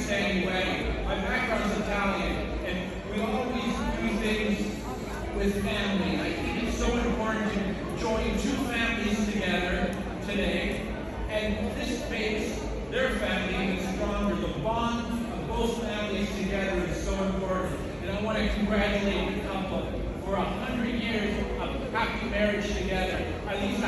Pakistani wedding. My background's Italian, and we always do things with family. I think it's so important to join two families together today, and this makes their family even stronger. The bond of both families together is so important, and I want to congratulate the couple for 100 years of happy marriage together. At least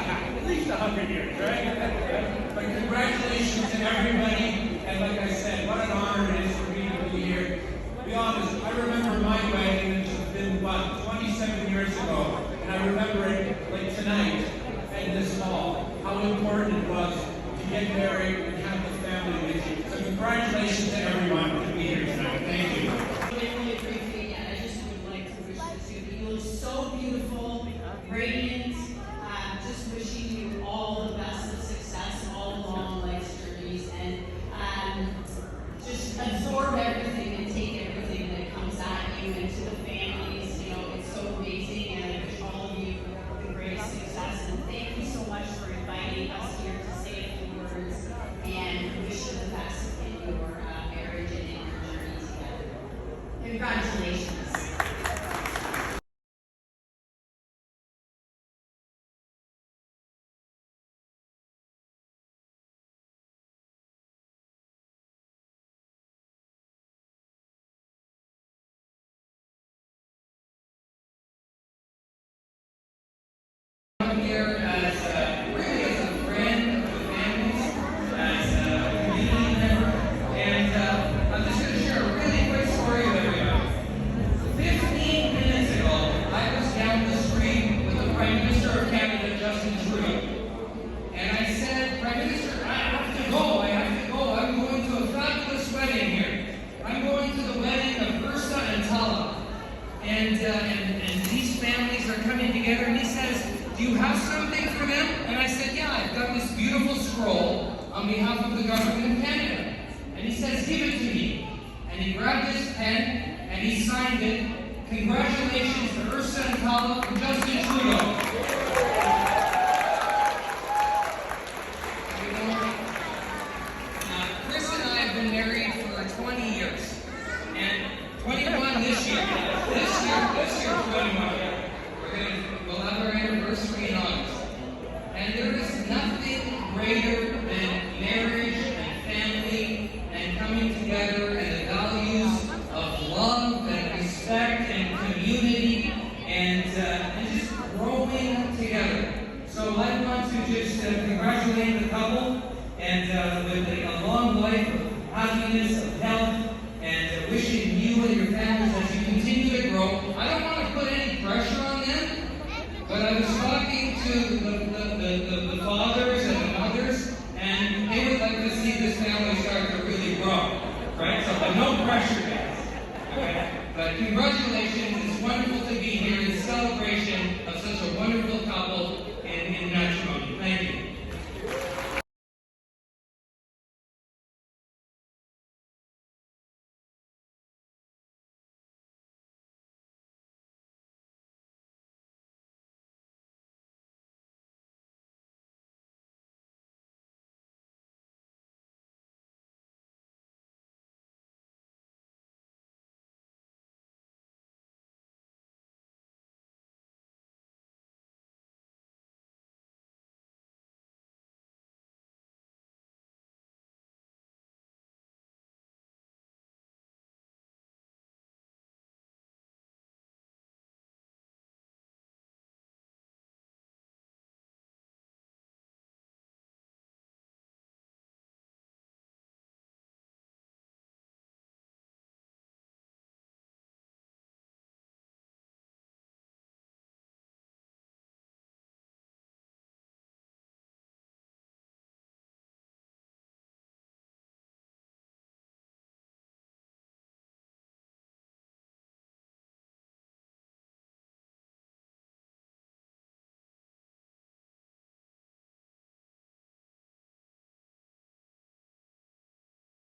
100 years, right? But congratulations to everybody, and like I said, what an honor it is for me to be here. To be honest, I remember my wedding, which has been, 27 years ago, and I remember it like tonight in this hall, how important it was to get married and have the family with you. So congratulations to everyone to be here tonight. Thank you. Really appreciate it. I just would like to wish the two of you look so beautiful, radiant. Just wishing you all the best of success all along life's journeys, and just absorb everything and take everything that comes at you, and to the families. You know, it's so amazing, and I wish all of you the greatest success. And thank you so much for inviting us here to say a few words, and wish you the best in your marriage and in your journey together. Congratulations. Here as really as a friend of the families, as a community member, and I'm just going to share a really quick story with everybody. 15 minutes ago, I was down the street with the Prime Minister of Canada, Justin Trudeau, and I said, Prime Minister, I have to go, I'm going to a fabulous wedding here. I'm going to the wedding of Ursa and Tala, and these families are coming together, and he says, do you have something for them? And I said, yeah, I've got this beautiful scroll on behalf of the government of Canada. And he says, give it to me. And he grabbed his pen and he signed it. Congratulations to Ursa and Tala from Justin Trudeau. Chris and I have been married for 20 years. And 21 this year. This year 21. We'll have our anniversary in August. And there is nothing greater than marriage and family and coming together and the values of love and respect and community and just growing together. So I want to just congratulate the couple and with a long life of happiness, of